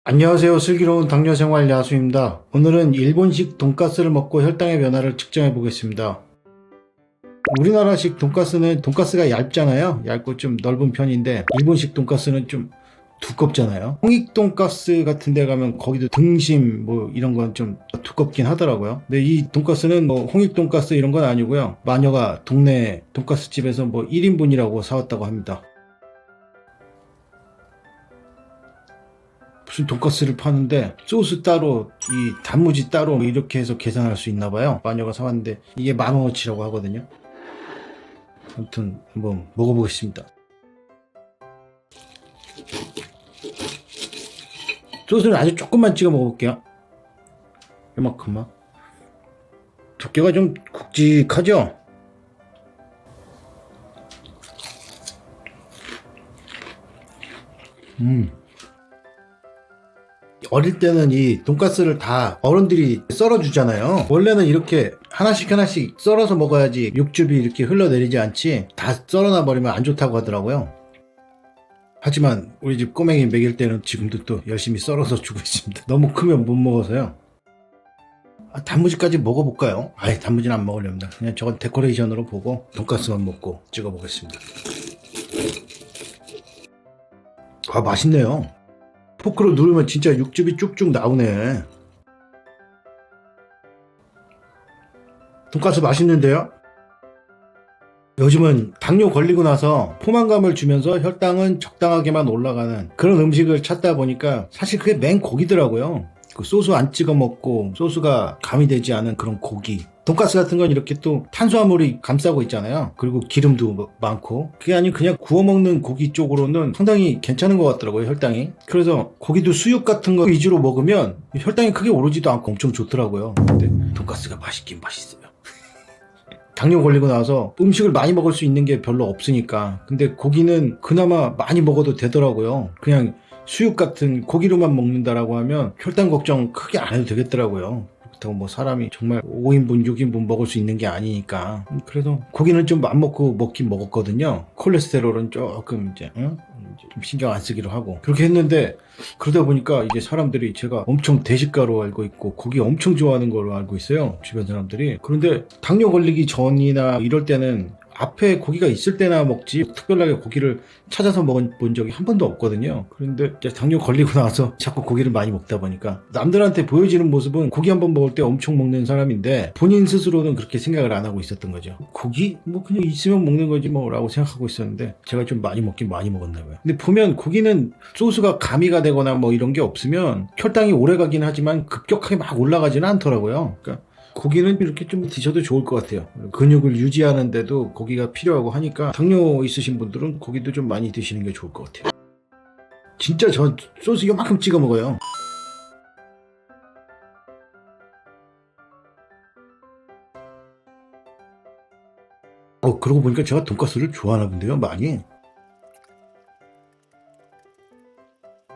안녕하세요. 슬기로운 당뇨생활 야수입니다. 오늘은 일본식 돈가스를 먹고 혈당의 변화를 측정해 보겠습니다. 우리나라식 돈가스는 돈가스가 얇잖아요. 얇고 좀 넓은 편인데 일본식 돈가스는 좀 두껍잖아요. 홍익 돈가스 같은 데 가면 거기도 등심 뭐 이런 건 좀 두껍긴 하더라고요. 근데 이 돈가스는 뭐 홍익 돈가스 이런 건 아니고요. 마녀가 동네 돈가스 집에서 뭐 1인분이라고 사왔다고 합니다. 무슨 돈가스를 파는데 소스 따로 이 단무지 따로 뭐 이렇게 해서 계산할 수 있나 봐요. 마녀가 사왔는데 이게 10,000원어치라고 하거든요. 아무튼 한번 먹어보겠습니다. 소스는 아주 조금만 찍어 먹어볼게요. 이만큼만. 두께가 좀 굵직하죠? 어릴 때는 이 돈가스를 다 어른들이 썰어주잖아요. 원래는 이렇게 하나씩 하나씩 썰어서 먹어야지 육즙이 이렇게 흘러내리지 않지 다 썰어놔 버리면 안 좋다고 하더라고요. 하지만 우리 집 꼬맹이 먹일 때는 지금도 또 열심히 썰어서 주고 있습니다. 너무 크면 못 먹어서요. 단무지까지 먹어볼까요? 아예 단무지는 안 먹으렵니다. 그냥 저건 데코레이션으로 보고 돈가스만 먹고 찍어보겠습니다. 맛있네요. 포크로 누르면 진짜 육즙이 쭉쭉 나오네. 돈가스 맛있는데요? 요즘은 당뇨 걸리고 나서 포만감을 주면서 혈당은 적당하게만 올라가는 그런 음식을 찾다 보니까 사실 그게 맨 고기더라고요. 그 소스 안 찍어 먹고 소스가 가미되지 않은 그런 고기. 돈가스 같은 건 이렇게 또 탄수화물이 감싸고 있잖아요. 그리고 기름도 많고. 그게 아니고 그냥 구워 먹는 고기 쪽으로는 상당히 괜찮은 것 같더라고요, 혈당이. 그래서 고기도 수육 같은 거 위주로 먹으면 혈당이 크게 오르지도 않고 엄청 좋더라고요. 근데 돈가스가 맛있긴 맛있어요. 당뇨 걸리고 나서 음식을 많이 먹을 수 있는 게 별로 없으니까. 근데 고기는 그나마 많이 먹어도 되더라고요. 그냥 수육 같은 고기로만 먹는다라고 하면 혈당 걱정 크게 안 해도 되겠더라고요. 그렇다고 뭐 사람이 정말 5인분, 6인분 먹을 수 있는 게 아니니까. 그래도 고기는 좀 안 먹고 먹긴 먹었거든요. 콜레스테롤은 조금 이제 좀 신경 안 쓰기로 하고 그렇게 했는데 그러다 보니까 이제 사람들이 제가 엄청 대식가로 알고 있고 고기 엄청 좋아하는 걸로 알고 있어요. 주변 사람들이. 그런데 당뇨 걸리기 전이나 이럴 때는 앞에 고기가 있을 때나 먹지 특별하게 고기를 찾아서 먹어본 적이 한 번도 없거든요. 그런데 이제 당뇨 걸리고 나서 자꾸 고기를 많이 먹다 보니까 남들한테 보여지는 모습은 고기 한 번 먹을 때 엄청 먹는 사람인데 본인 스스로는 그렇게 생각을 안 하고 있었던 거죠. 고기? 뭐 그냥 있으면 먹는 거지 뭐 라고 생각하고 있었는데 제가 좀 많이 먹긴 많이 먹었나 봐요. 근데 보면 고기는 소스가 가미가 되거나 뭐 이런 게 없으면 혈당이 오래 가긴 하지만 급격하게 막 올라가지는 않더라고요. 그러니까 고기는 이렇게 좀 드셔도 좋을 것 같아요. 근육을 유지하는데도 고기가 필요하고 하니까 당뇨 있으신 분들은 고기도 좀 많이 드시는 게 좋을 것 같아요. 진짜 저 소스 요만큼 찍어 먹어요. 그러고 보니까 제가 돈가스를 좋아하나 본데요, 많이.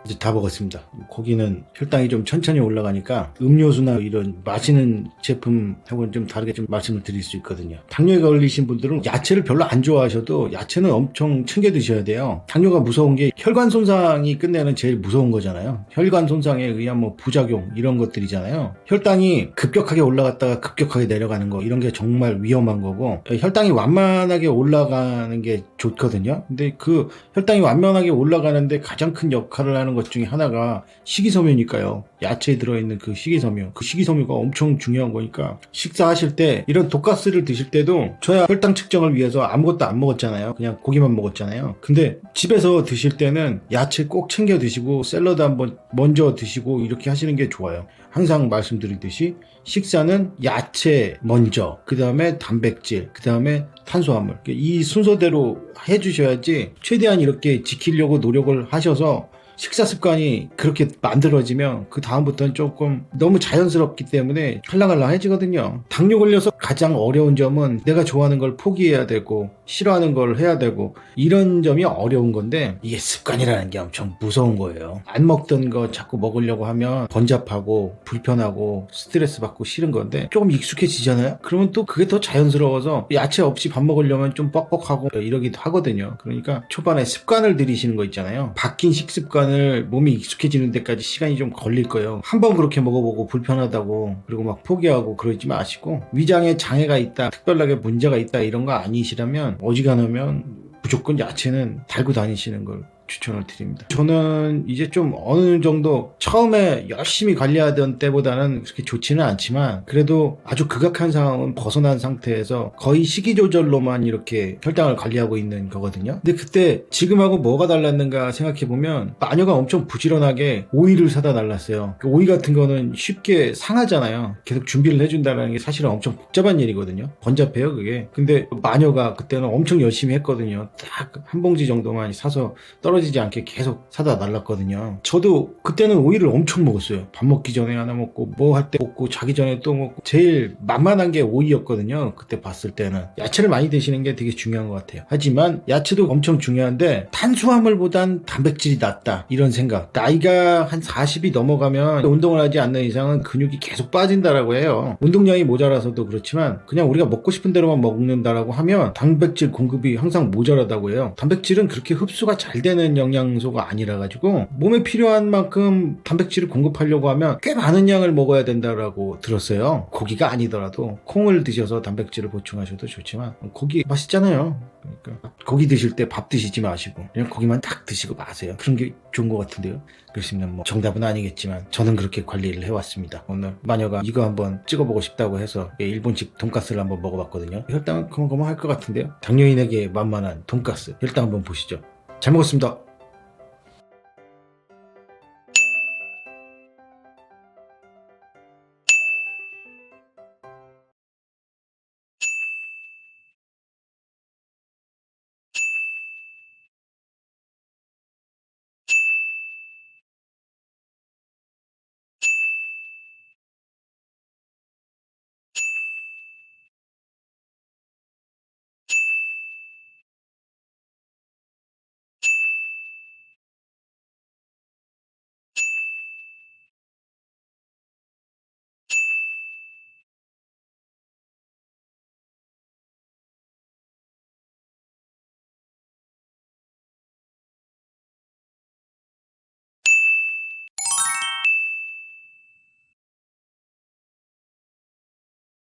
이제 다 먹었습니다. 고기는 혈당이 좀 천천히 올라가니까 음료수나 이런 마시는 제품하고는 좀 다르게 좀 말씀을 드릴 수 있거든요. 당뇨에 걸리신 분들은 야채를 별로 안 좋아하셔도 야채는 엄청 챙겨 드셔야 돼요. 당뇨가 무서운 게 혈관 손상이 끝내는 제일 무서운 거잖아요. 혈관 손상에 의한 뭐 부작용 이런 것들이잖아요. 혈당이 급격하게 올라갔다가 급격하게 내려가는 거 이런 게 정말 위험한 거고 혈당이 완만하게 올라가는 게 좋거든요. 근데 그 혈당이 완만하게 올라가는데 가장 큰 역할을 하는 것 중에 하나가 식이섬유니까요. 야채에 들어있는 그 식이섬유. 그 식이섬유가 엄청 중요한 거니까 식사하실 때 이런 돈가스를 드실 때도 저야 혈당 측정을 위해서 아무것도 안 먹었잖아요. 그냥 고기만 먹었잖아요. 근데 집에서 드실 때는 야채 꼭 챙겨 드시고 샐러드 한번 먼저 드시고 이렇게 하시는 게 좋아요. 항상 말씀드리듯이 식사는 야채 먼저, 그 다음에 단백질, 그 다음에 탄수화물. 이 순서대로 해주셔야지 최대한 이렇게 지키려고 노력을 하셔서 식사 습관이 그렇게 만들어지면 그 다음부터는 조금 너무 자연스럽기 때문에 할랑할랑해지거든요. 당뇨 걸려서 가장 어려운 점은 내가 좋아하는 걸 포기해야 되고 싫어하는 걸 해야 되고 이런 점이 어려운 건데 이게 습관이라는 게 엄청 무서운 거예요. 안 먹던 거 자꾸 먹으려고 하면 번잡하고 불편하고 스트레스 받고 싫은 건데 조금 익숙해지잖아요. 그러면 또 그게 더 자연스러워서 야채 없이 밥 먹으려면 좀 뻑뻑하고 이러기도 하거든요. 그러니까 초반에 습관을 들이시는 거 있잖아요. 바뀐 식습관 혈당을 몸이 익숙해지는 데까지 시간이 좀 걸릴 거예요. 한 번 그렇게 먹어보고 불편하다고 그리고 막 포기하고 그러지 마시고, 위장에 장애가 있다, 특별하게 문제가 있다 이런 거 아니시라면 어지간하면 무조건 야채는 달고 다니시는 걸 추천을 드립니다. 저는 이제 좀 어느 정도 처음에 열심히 관리하던 때보다는 그렇게 좋지는 않지만 그래도 아주 극악한 상황은 벗어난 상태에서 거의 식이 조절로만 이렇게 혈당을 관리하고 있는 거거든요. 근데 그때 지금하고 뭐가 달랐는가 생각해보면 마녀가 엄청 부지런하게 오이를 사다 달랐어요. 그 오이 같은 거는 쉽게 상하잖아요. 계속 준비를 해준다는 게 사실은 엄청 복잡한 일이거든요. 번잡해요 그게. 근데 마녀가 그때는 엄청 열심히 했거든요. 딱 한 봉지 정도만 사서 떨어지지 않게 계속 사다 달랐거든요. 저도 그때는 오이를 엄청 먹었어요. 밥 먹기 전에 하나 먹고 뭐 할 때 먹고 자기 전에 또 먹고. 제일 만만한 게 오이였거든요. 그때 봤을 때는. 야채를 많이 드시는 게 되게 중요한 것 같아요. 하지만 야채도 엄청 중요한데 탄수화물보단 단백질이 낫다 이런 생각. 나이가 한 40이 넘어가면 운동을 하지 않는 이상은 근육이 계속 빠진다라고 해요. 운동량이 모자라서도 그렇지만 그냥 우리가 먹고 싶은 대로만 먹는다라고 하면 단백질 공급이 항상 모자라다고 해요. 단백질은 그렇게 흡수가 잘 되는 영양소가 아니라 가지고 몸에 필요한 만큼 단백질을 공급하려고 하면 꽤 많은 양을 먹어야 된다라고 들었어요. 고기가 아니더라도 콩을 드셔서 단백질을 보충하셔도 좋지만 고기 맛있잖아요. 그러니까 고기 드실 때 밥 드시지 마시고 그냥 고기만 딱 드시고 마세요. 그런 게 좋은 것 같은데요. 그렇습니다. 뭐 정답은 아니겠지만 저는 그렇게 관리를 해왔습니다. 오늘 마녀가 이거 한번 찍어보고 싶다고 해서 일본식 돈가스를 한번 먹어봤거든요. 혈당은 거머거머할 것 같은데요. 당뇨인에게 만만한 돈가스 혈당 한번 보시죠. 잘 먹었습니다.